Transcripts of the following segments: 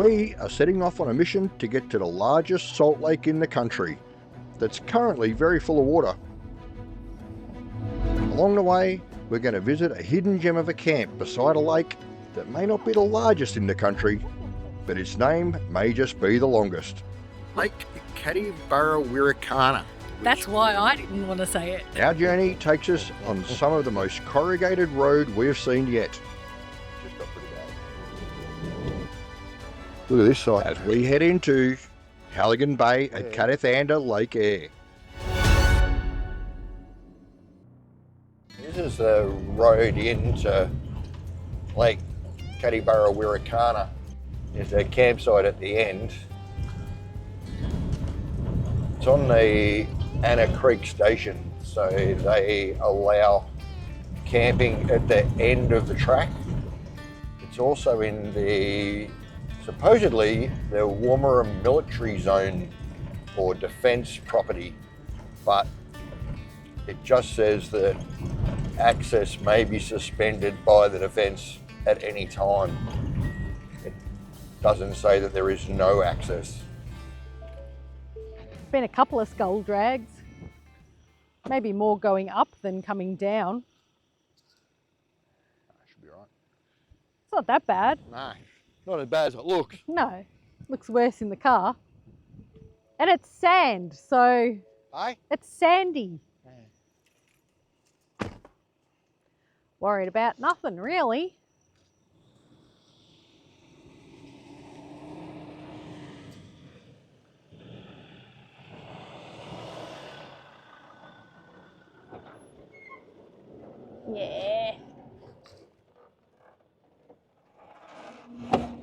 We are setting off on a mission to get to the largest salt lake in the country that's currently very full of water. Along the way, we're going to visit a hidden gem of a camp beside a lake that may not be the largest in the country, but its name may just be the longest. Lake Katty Thanda-Lake. That's why I didn't want to say it. Our journey takes us on some of the most corrugated road we've seen yet. Just got pretty bad. Look at this side as we head into Halligan Bay at Kati Thanda-Lake Eyre. This is the road into Lake Katty Thanda-Lake. There's a campsite at the end. It's on the Anna Creek station, so they allow camping at the end of the track. It's also in the, supposedly, the Woomera military zone or defence property, but it just says that access may be suspended by the defence at any time. It doesn't say that there is no access. Been a couple of skull drags, maybe more going up than coming down. Should be right. It's not that bad. No, not as bad as it looks. No, looks worse in the car. And it's sand, so Aye? it's sandy. Worried about nothing really. Yeah.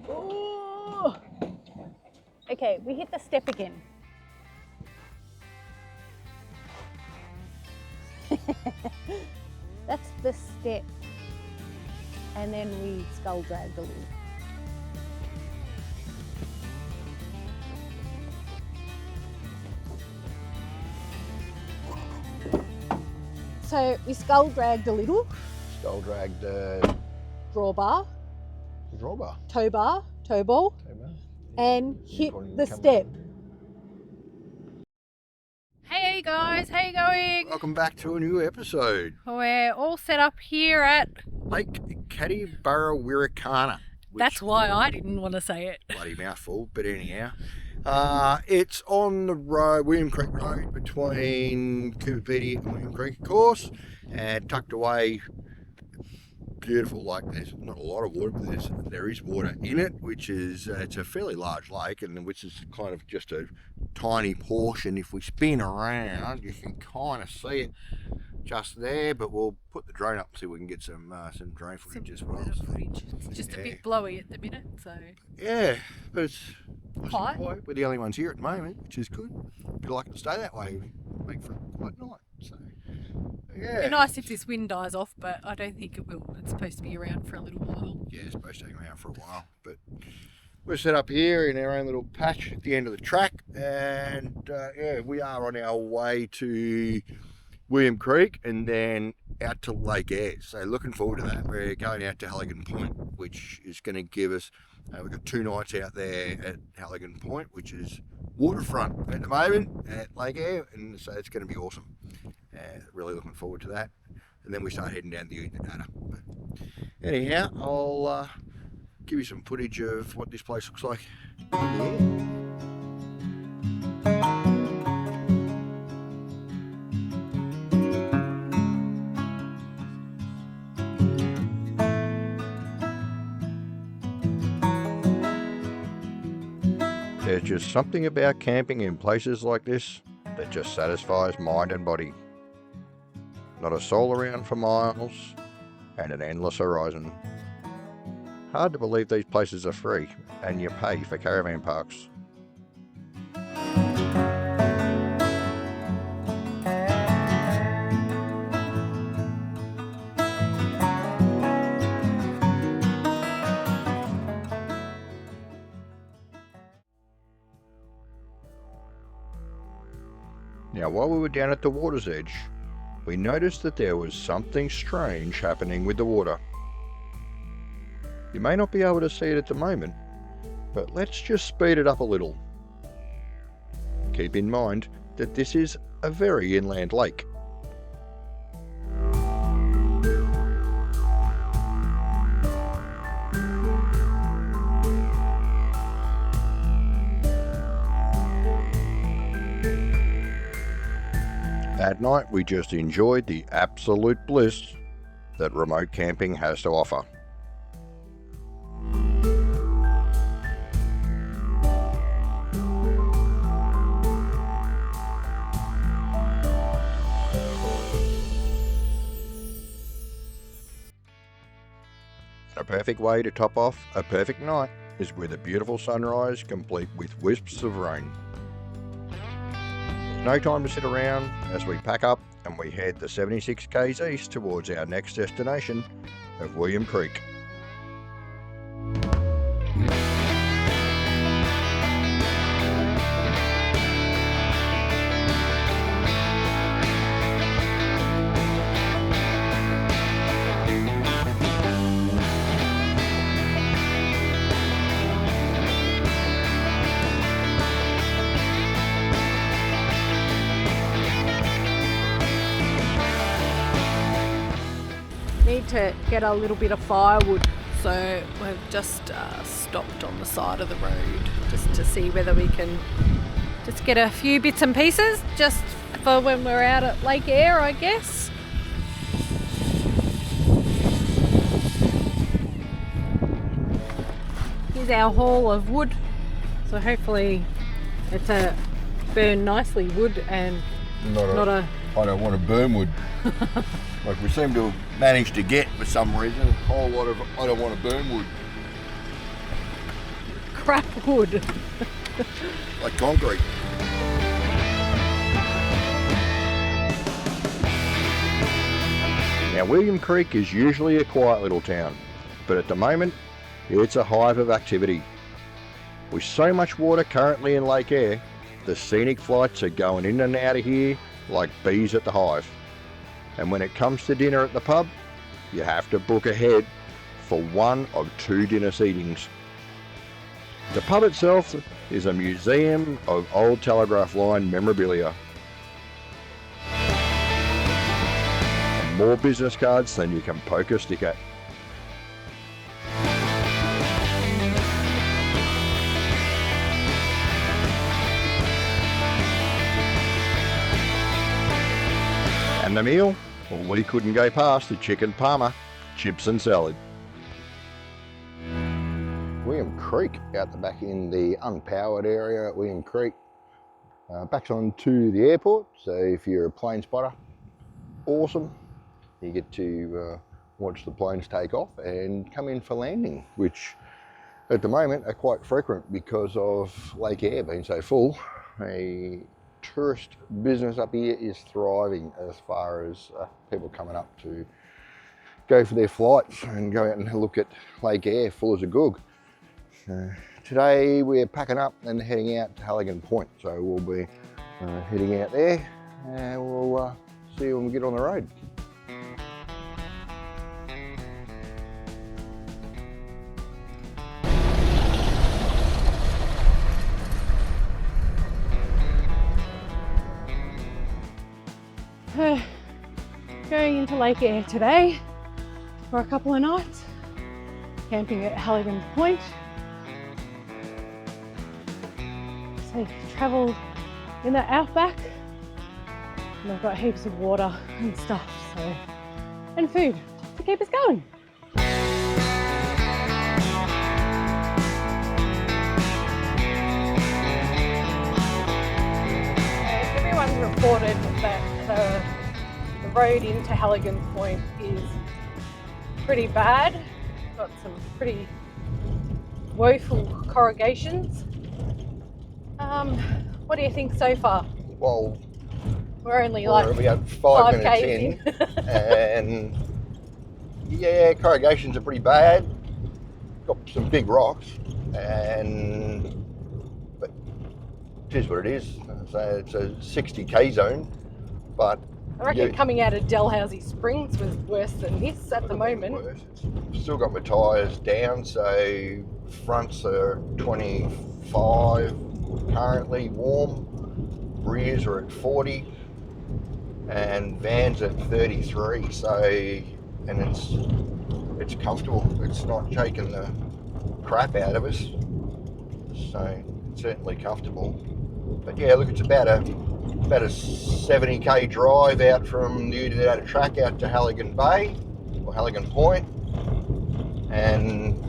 Ooh. Okay, we hit the step again. That's the step. And then we skull dragged a little. So we skull dragged a little. Skull dragged Drawbar, drawbar. toe bar, toe ball, and hit the step. Hey guys, how you going? Welcome back to a new episode. We're all set up here at... Lake Katty Thanda-Lake. That's why I didn't want to say it. Bloody mouthful, but anyhow. It's on the road, William Creek Road, between Cooperpedy and William Creek, of course, and tucked away. Beautiful lake. There's not a lot of water, but there is water in it, which is it's a fairly large lake, and which is kind of just a tiny portion. If we spin around, you can kind of see it just there, but we'll put the drone up so we can get some drone footage as well. It's just a bit blowy at the minute, so... Yeah, but it's Quiet. We're the only ones here at the moment, which is good. We'd like it to stay that way, make for a quiet night. So, yeah. It'd be nice if this wind dies off, but I don't think it will. It's supposed to be around for a little while. Yeah, it's supposed to hang around for a while, but we're set up here in our own little patch at the end of the track, and yeah, we are on our way to William Creek and then out to Lake Eyre. So looking forward to that. We're going out to Halligan Point, which is going to give us, we've got 2 nights out there at Halligan Point, which is waterfront at the moment at Lake Eyre, and so it's going to be awesome. Really looking forward to that. And then we start heading down the Data. But anyhow, I'll give you some footage of what this place looks like. Yeah. There's just something about camping in places like this that just satisfies mind and body. Not a soul around for miles, and an endless horizon. Hard to believe these places are free, and you pay for caravan parks. Now, while we were down at the water's edge, we noticed that there was something strange happening with the water. You may not be able to see it at the moment, but let's just speed it up a little. Keep in mind that this is a very inland lake. At night, we just enjoyed the absolute bliss that remote camping has to offer. A perfect way to top off a perfect night is with a beautiful sunrise complete with wisps of rain. There's no time to sit around as we pack up and we head the 76 k's east towards our next destination of William Creek. Need to get a little bit of firewood, so we've just stopped on the side of the road just to see whether we can just get a few bits and pieces just for when we're out at Lake Eyre, I guess. Here's our haul of wood, so hopefully it's a burn nicely wood and not a I don't want to burn wood. Like we seem to have managed to get for some reason a whole lot of I don't want to burn wood. crap wood. Like concrete. Now William Creek is usually a quiet little town, but at the moment it's a hive of activity. With so much water currently in Lake Eyre, the scenic flights are going in and out of here like bees at the hive. And when it comes to dinner at the pub, you have to book ahead for one of 2 dinner seatings. The pub itself is a museum of old telegraph line memorabilia. More business cards than you can poke a stick at. And the meal? Well, we couldn't go past the chicken parma, chips and salad. William Creek, out the back in the unpowered area at William Creek. Backs on to the airport, so if you're a plane spotter, awesome. You get to watch the planes take off and come in for landing, which at the moment are quite frequent because of Lake Eyre being so full. A tourist business up here is thriving as far as people coming up to go for their flights and go out and look at Lake Eyre full as a goog. Today we're packing up and heading out to Halligan Point, so we'll be heading out there and we'll see you when we get on the road. Going into Lake Eyre today for a couple of nights, camping at Halligan Point. So travel in the Outback, and I've got heaps of water and stuff, so, and food to keep us going. Everyone reported that the road into Halligan Point is pretty bad. Got some pretty woeful corrugations. What do you think so far? Well, we're only we're like about 5 minutes k's in, and yeah, corrugations are pretty bad. Got some big rocks, but it is what it is. So it's a 60k zone, but I reckon coming out of Dalhousie Springs was worse than this at the moment. It's still got my tyres down, so fronts are 25 currently warm, rears are at 40, and vans at 33. So, and it's comfortable. It's not shaking the crap out of us. So it's certainly comfortable. But yeah, look, it's about a 70k drive out from the track out to Halligan Bay or Halligan Point, and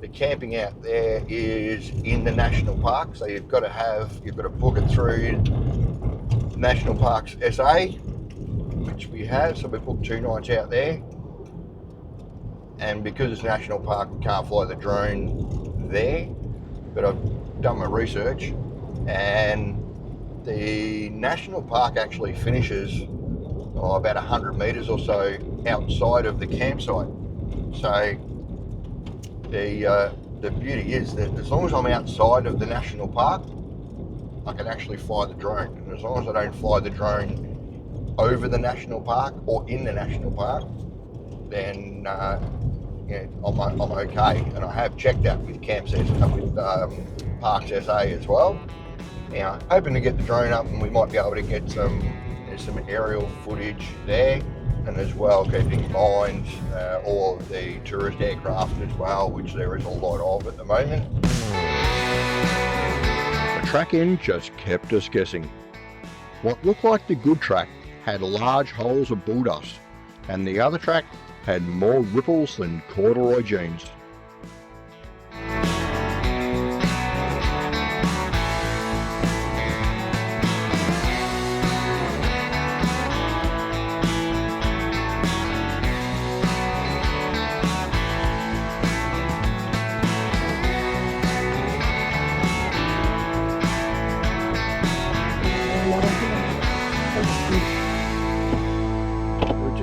the camping out there is in the national park. So you've got to book it through National Parks SA, which we have. So we booked 2 nights out there, and because it's national park, we can't fly the drone there. But I've done my research, and the national park actually finishes about 100 metres or so outside of the campsite. So the beauty is that as long as I'm outside of the national park, I can actually fly the drone. And as long as I don't fly the drone over the national park or in the national park, then I'm okay. And I have checked that with Parks SA as well. Now, hoping to get the drone up, and we might be able to get some aerial footage there, and as well keeping in mind all of the tourist aircraft as well, which there is a lot of at the moment. The track end just kept us guessing. What looked like the good track had large holes of bull dust, and the other track had more ripples than corduroy jeans.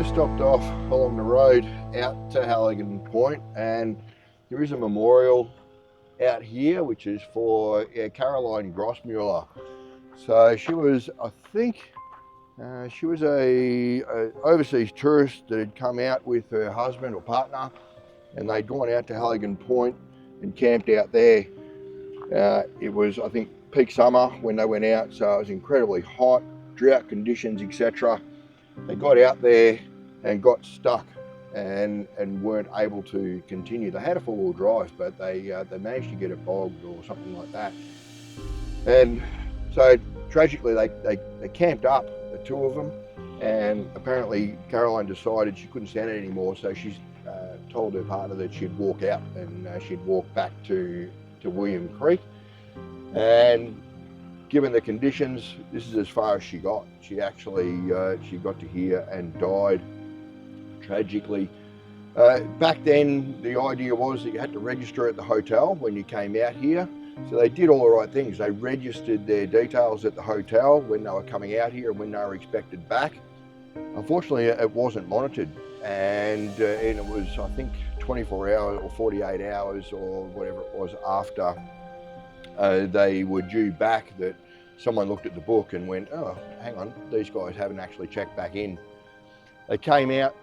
Stopped off along the road out to Halligan Point, and there is a memorial out here which is for Caroline Grossmuller. So she was, I think, she was a overseas tourist that had come out with her husband or partner, and they'd gone out to Halligan Point and camped out there. It was, I think, peak summer when they went out, so it was incredibly hot, drought conditions, etc. They got out there and got stuck and weren't able to continue. They had a 4-wheel drive, but they managed to get it bogged or something like that. And so tragically they camped up, the 2 of them, and apparently Caroline decided she couldn't stand it anymore, so she's told her partner that she'd walk out, and she'd walk back to William Creek. And given the conditions, this is as far as she got. She actually she got to here and died tragically. Back then, the idea was that you had to register at the hotel when you came out here. So they did all the right things. They registered their details at the hotel when they were coming out here and when they were expected back. Unfortunately, it wasn't monitored, and it was, I think, 24 hours or 48 hours or whatever it was after they were due back that someone looked at the book and went, oh, hang on, these guys haven't actually checked back in. They came out,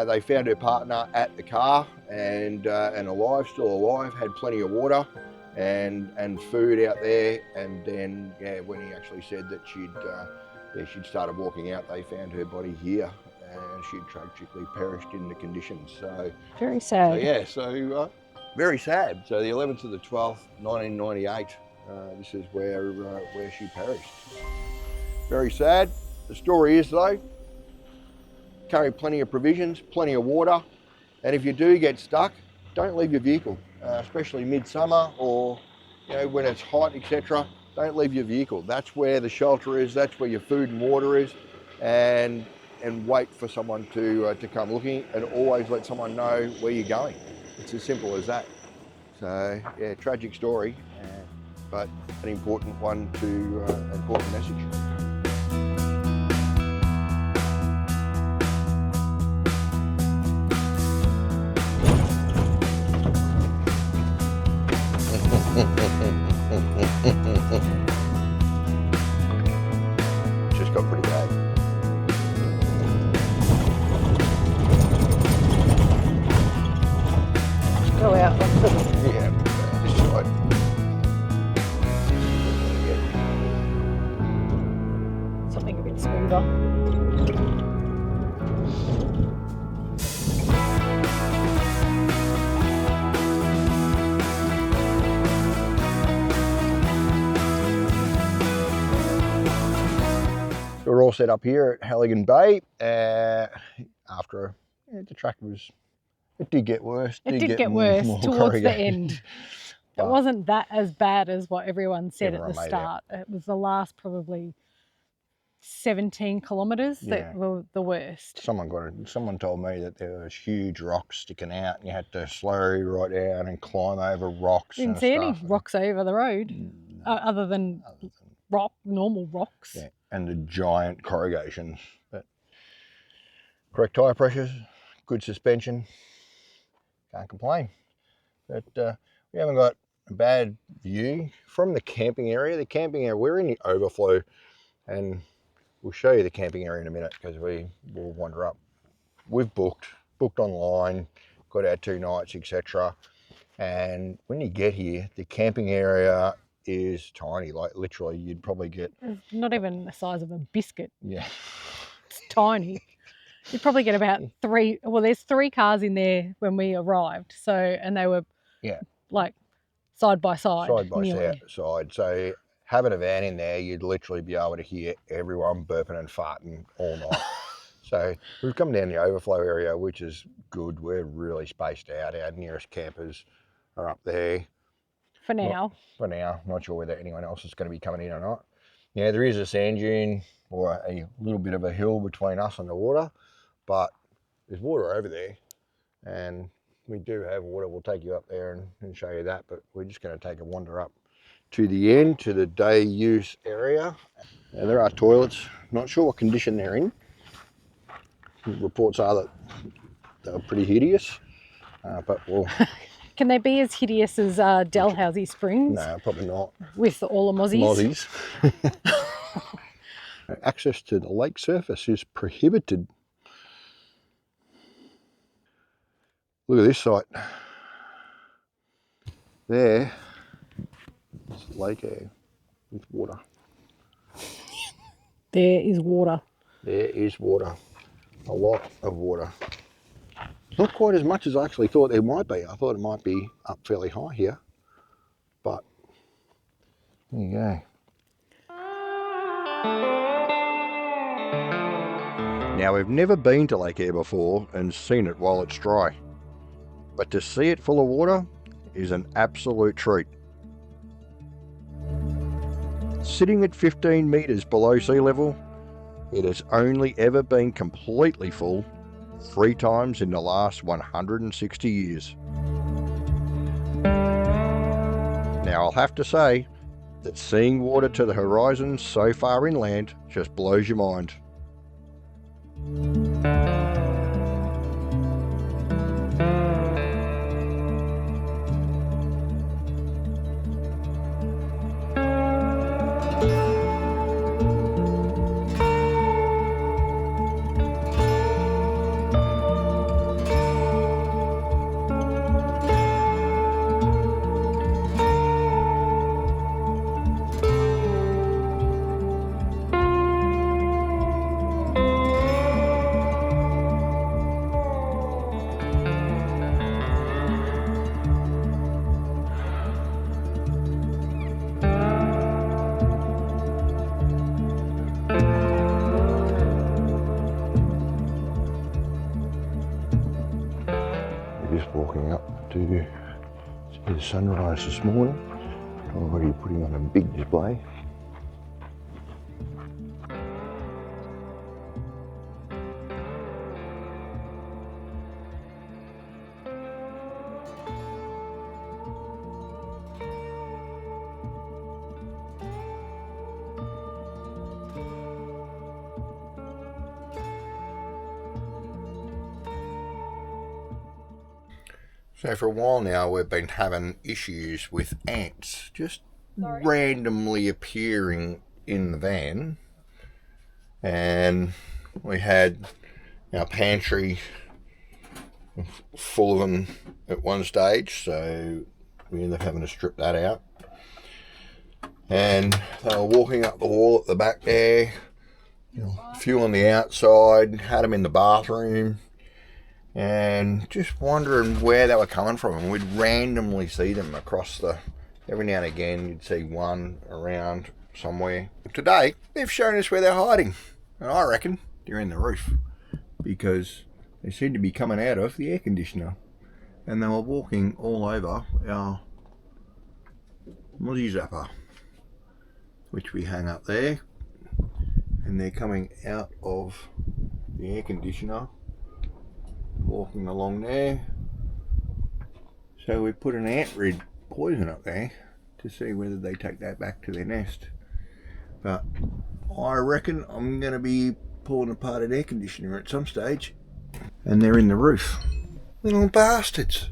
they found her partner at the car and alive, still alive, had plenty of water and food out there. And then, when he actually said that she'd started walking out, they found her body here, and she'd tragically perished in the conditions. So very sad. So very sad. So the 11th to the 12th, 1998, this is where she perished. Very sad. The story is though, carry plenty of provisions, plenty of water, and if you do get stuck, don't leave your vehicle, especially midsummer or when it's hot, etc. Don't leave your vehicle. That's where the shelter is. That's where your food and water is, and wait for someone to come looking, and always let someone know where you're going. It's as simple as that. So yeah, tragic story, but an important one important message. Just got pretty bad. that one. Yeah, this side. Something a bit smoother. We're all set up here at Halligan Bay. After the track it did get worse. It did get worse more towards the corrugated. end. It But wasn't that as bad as what everyone said Everyone at the made start. It was the last probably 17 kilometres Yeah. that were the worst. Someone told me that there was huge rocks sticking out, and you had to slow right down and climb over rocks. Didn't and see any stuff. rocks over the road, No, other than normal rocks. yeah, and the giant corrugations. But correct tyre pressures, good suspension. Can't complain. But we haven't got a bad view from the camping area. The camping area, we're in the overflow, and we'll show you the camping area in a minute because we will wander up. We've booked online, got our 2 nights, etc. And when you get here, the camping area is tiny. Like literally, you'd probably get It's not even the size of a biscuit. yeah. It's tiny. You'd probably get about 3. Well, there's 3 cars in there when we arrived. So, and they were like side by side. Nearly. side. So having a van in there, you'd literally be able to hear everyone burping and farting all night. So we've come down the overflow area, which is good. We're really spaced out. Our nearest campers are up there. For now. Not sure whether anyone else is going to be coming in or not. Yeah, there is a sand dune or a little bit of a hill between us and the water, but there's water over there, and we do have water. We'll take you up there and show you that, but we're just going to take a wander up to the end, to the day use area. And there are toilets. Not sure what condition they're in. Reports are that they're pretty hideous, but we'll... Can they be as hideous as Dalhousie Springs? No, probably not. With all the mozzies? Access to the lake surface is prohibited. Look at this site. There, it's Lake Eyre with water. There is water. There is water. A lot of water. Not quite as much as I actually thought there might be. I thought it might be up fairly high here, but there you go. Now, we've never been to Lake Eyre before and seen it while it's dry, but to see it full of water is an absolute treat. Sitting at 15 metres below sea level, it has only ever been completely full 3 times in the last 160 years. Now, I'll have to say that seeing water to the horizon so far inland just blows your mind. Just walking up to see the sunrise this morning. Already putting on a big display. So for a while now we've been having issues with ants just randomly appearing in the van, and we had our pantry full of them at one stage, so we ended up having to strip that out. And they were walking up the wall at the back there, a few on the outside, had them in the bathroom, and just wondering where they were coming from. And we'd randomly see them across every now and again you'd see one around somewhere. Today, they've shown us where they're hiding, and I reckon they're in the roof, because they seem to be coming out of the air conditioner, and they were walking all over our Mozzie Zapper, which we hang up there, and they're coming out of the air conditioner, walking along there. So we put an ant rid poison up there to see whether they take that back to their nest. But I reckon I'm going to be pulling apart an air conditioner at some stage, and they're in the roof. Little bastards.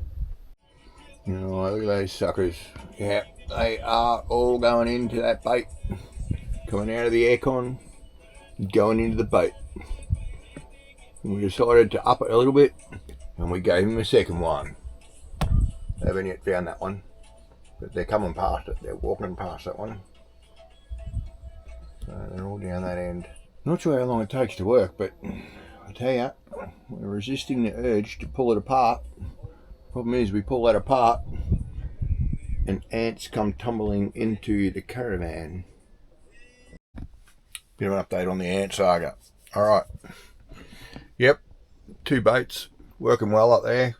You know, look at those suckers. Yeah, they are all going into that bait. Coming out of the aircon, going into the boat. And we decided to up it a little bit, and we gave him a second one. They haven't yet found that one, but they're coming past it. They're walking past that one. So they're all down that end. Not sure how long it takes to work, but I tell you, we're resisting the urge to pull it apart. Problem is, we pull that apart, and ants come tumbling into the caravan. Bit of an update on the ant saga. Alright. Yep. 2 baits. Working well up there.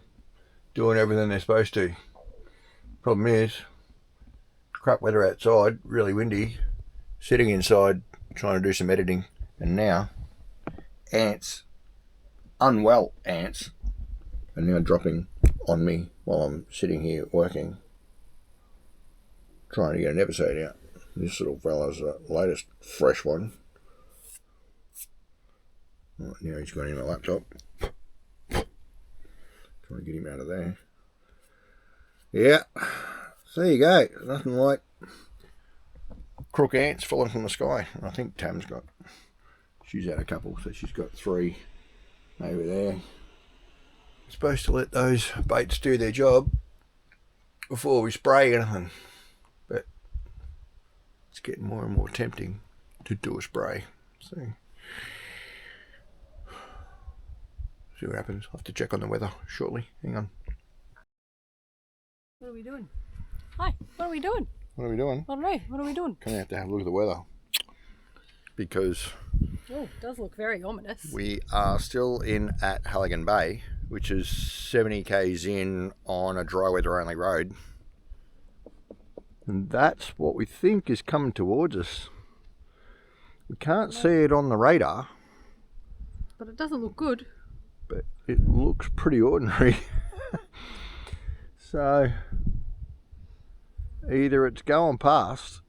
Doing everything they're supposed to. Problem is, crap weather outside, really windy. Sitting inside, trying to do some editing. And now, ants, unwell ants, are now dropping on me while I'm sitting here working. Trying to get an episode out. This little fella's the latest fresh one. Right, now he's got in my laptop. Trying to get him out of there. Yeah, so there you go. Nothing like crook ants falling from the sky. I think Tam's got, she's had a couple, so she's got 3 over there. Supposed to let those baits do their job before we spray anything, but it's getting more and more tempting to do a spray. So see what happens. I'll have to check on the weather shortly. Hang on. What are we doing? Hi, what are we doing? What are we doing? I don't know. What are we doing? Gonna have to have a look at the weather, because Oh, it does look very ominous. we are still in at Halligan Bay, which is 70 k's in on a dry weather only road. And that's what we think is coming towards us. We can't see it on the radar, But it doesn't look good. but it looks pretty ordinary. So either it's going past,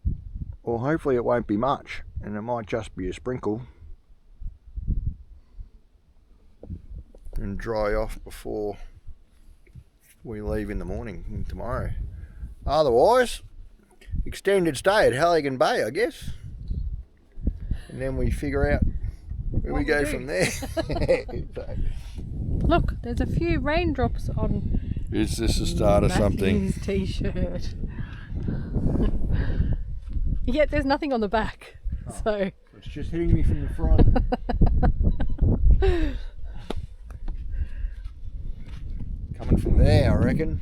or hopefully it won't be much, and it might just be a sprinkle and dry off before we leave in the morning tomorrow. Otherwise, extended stay at Halligan Bay, I guess, and then we figure out where we go from there. So, Look, there's a few raindrops on is this the start of something? Matthew's t-shirt. Yet there's nothing on the back, so It's just hitting me from the front. Coming from there, I reckon.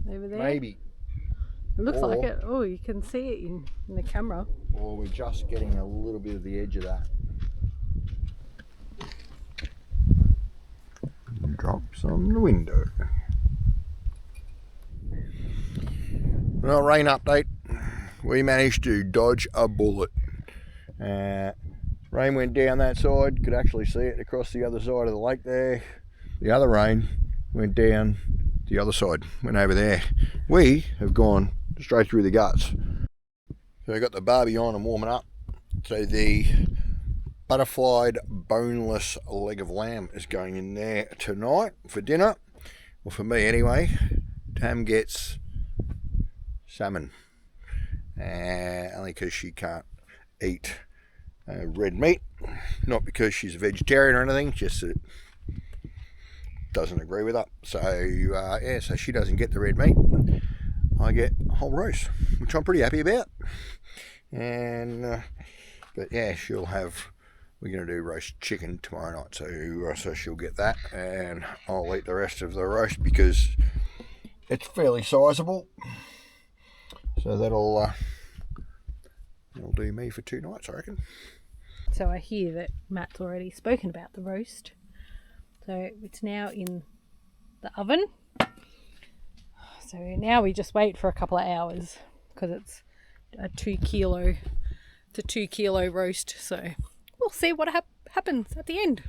over there. Maybe. It looks Or- like it. Oh, you can see it in the camera. Or we're just getting a little bit of the edge of that. Drops on the window. Well, rain update. We managed to dodge a bullet. Rain went down that side, could actually see it across the other side of the lake there. The other rain went down the other side, went over there. We have gone straight through the guts. So we've got the barbie on and warming up. So the butterflied boneless leg of lamb is going in there tonight for dinner. Well, for me anyway. Tam gets salmon. Only because she can't eat red meat. Not because she's a vegetarian or anything, just that doesn't agree with it. So yeah, so she doesn't get the red meat. I get whole roast, which I'm pretty happy about. And but yeah, she'll have. We're going to do roast chicken tomorrow night, so she'll get that, and I'll eat the rest of the roast because it's fairly sizable. So that'll do me for 2 nights, I reckon. So I hear that Matt's already spoken about the roast. So it's now in the oven. So now we just wait for a couple of hours because it's a 2 kilo roast. So we'll see what happens at the end.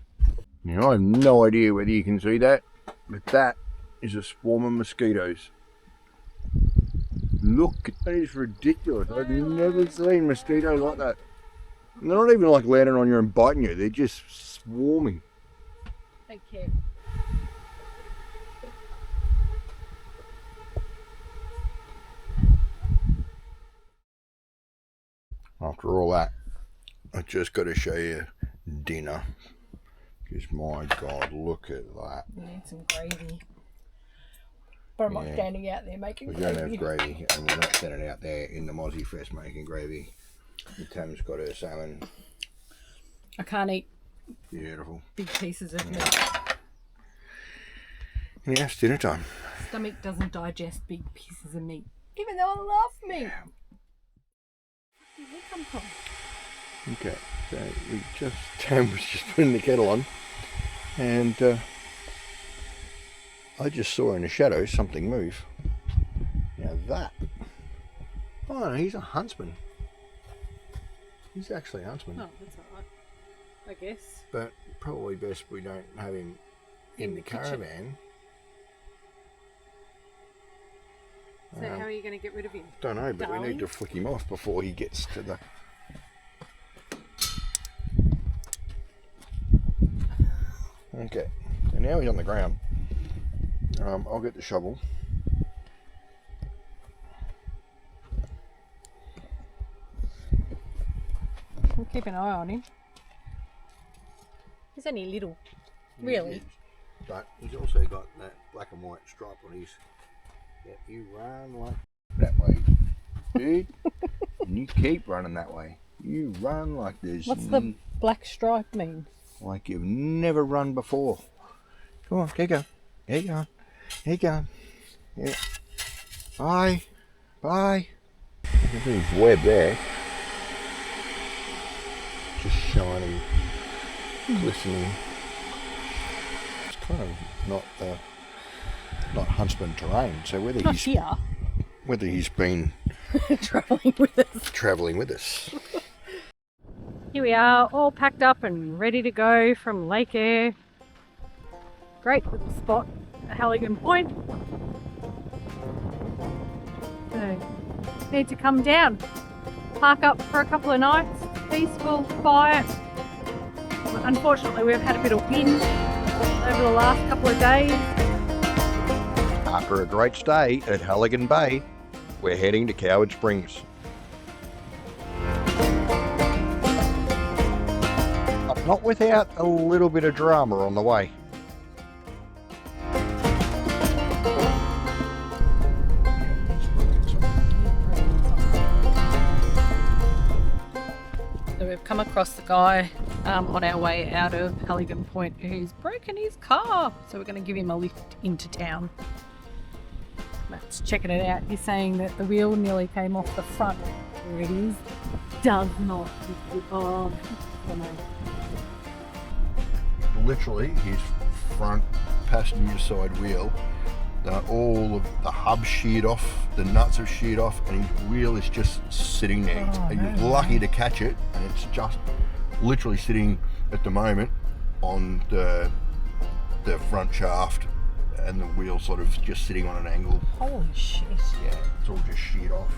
Now, I have no idea whether you can see that, but that is a swarm of mosquitoes. Look, that is ridiculous. I've never seen mosquitoes like that. And they're not even like landing on you and biting you, they're just swarming. Take care. After all that, I just got to show you dinner. Because my God, look at that. We need some gravy. But I'm not standing out there making We gravy. don't have gravy, and we're not standing out there in the Mozzie Fest making gravy. The Tam's got her salmon. I can't eat Beautiful. big pieces of meat. Yeah, it's dinner time. Stomach doesn't digest big pieces of meat, even though I love meat. Where did they come from? Okay, so Tam was just putting the kettle on, and I just saw in the shadows something move. Now that, oh no, he's a huntsman. He's actually a huntsman. Oh, that's alright, I guess. But probably best we don't have him in the kitchen. caravan. So how are you going to get rid of him? Don't know, but we Darling? need to flick him off before he gets to the... Okay, so now he's on the ground. I'll get the shovel. We'll keep an eye on him. He's only little. Really? Yes. But he's also got that black and white stripe on his... Yeah, you run like that way, dude. And you keep running that way. You run like this. What's the black stripe mean? Like you've never run before. Come on, keep going. Keep going. Keep going. Yeah. Bye. Bye. Look at his web there. Just shining, glistening. It's kind of not huntsman terrain. So whether he's been travelling with us. Here we are, all packed up and ready to go from Lake Eyre. Great little spot at Halligan Point. So, need to come down, park up for a couple of nights, peaceful, quiet. Unfortunately, we've had a bit of wind over the last couple of days. After a great stay at Halligan Bay, we're heading to Coward Springs. Not without a little bit of drama on the way. So we've come across the guy on our way out of Halligan Point who's broken his car. So we're going to give him a lift into town. Matt's checking it out. He's saying that the wheel nearly came off the front. There it is. Does not. Oh, I know. Literally, his front passenger side wheel, all of the hub sheared off, the nuts are sheared off, and his wheel is just sitting there. And you're lucky to catch it, and it's just literally sitting at the moment on the front shaft, and the wheel sort of just sitting on an angle. Holy shit. Yeah, it's all just sheared off.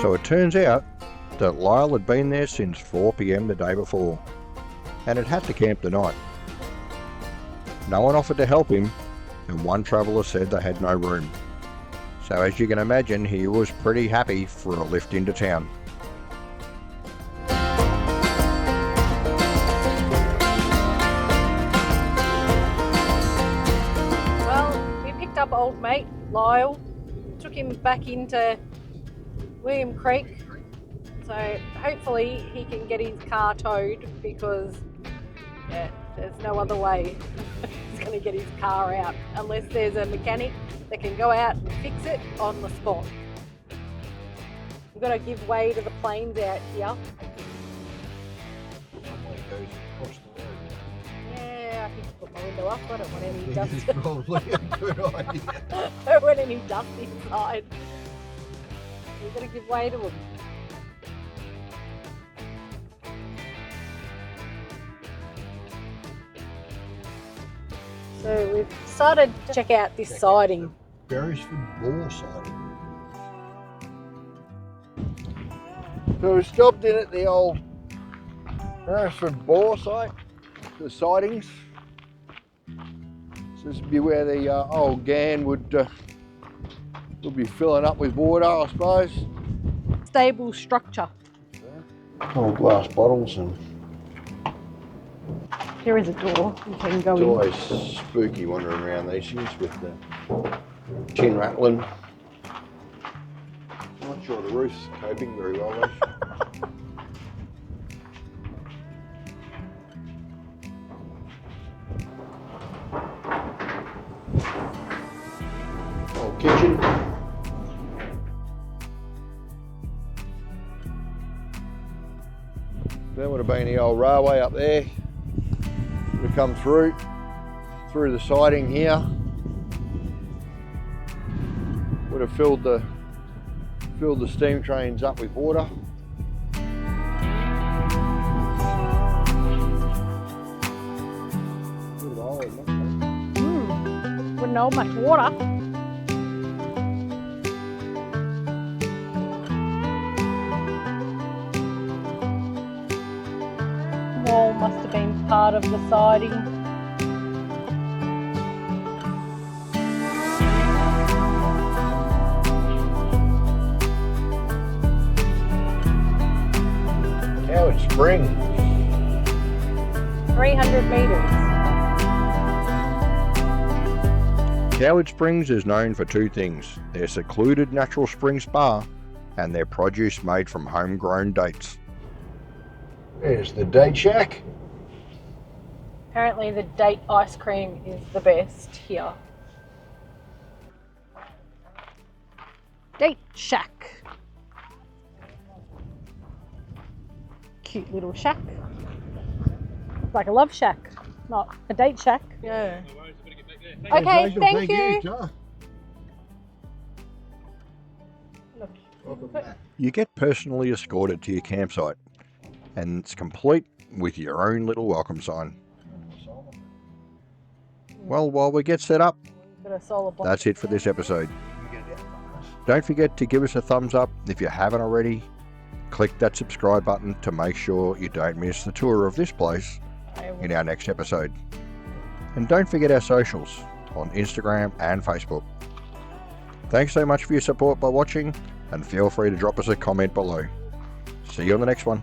So it turns out that Lyle had been there since 4 p.m. the day before, and had to camp the night. No one offered to help him, and one traveller said they had no room. So as you can imagine, he was pretty happy for a lift into town. mate, Lyle. Took him back into William Creek. So hopefully he can get his car towed, because yeah, there's no other way he's going to get his car out unless there's a mechanic that can go out and fix it on the spot. We've got to give way to the planes out here. Yeah, I need to put my window up. I don't want any dust. It's probably a good idea. I don't want any dust inside. We've got to give way to them. So we've decided to check out this siding. Beresford Boar siding. So we stopped in at the old Beresford Boar site, the sidings. So this would be where the old Gan would be filling up with water, I suppose. Stable structure. Old glass bottles, and There is a door you can go it's in. always spooky wandering around these things with the tin rattling. I'm not sure the roof's coping very well though. Old kitchen. There would have been the old railway up there. Would have come through the siding here. Would have filled the steam trains up with water. Wouldn't hold much water. Wall must have been part of the siding. Howard Springs. 300 metres. Howard Springs is known for two things: their secluded natural spring spa and their produce made from homegrown dates. There's the date shack. Apparently the date ice cream is the best here. Date shack. Cute little shack. It's like a love shack, not a date shack. Yeah. Okay, thank you. Look, You get personally escorted to your campsite, and it's complete with your own little welcome sign. Well, while we get set up, got a solar blanket. that's it for this episode. Don't forget to give us a thumbs up if you haven't already. Click that subscribe button to make sure you don't miss the tour of this place in our next episode. And don't forget our socials on Instagram and Facebook. Thanks so much for your support by watching, and feel free to drop us a comment below. See you on the next one.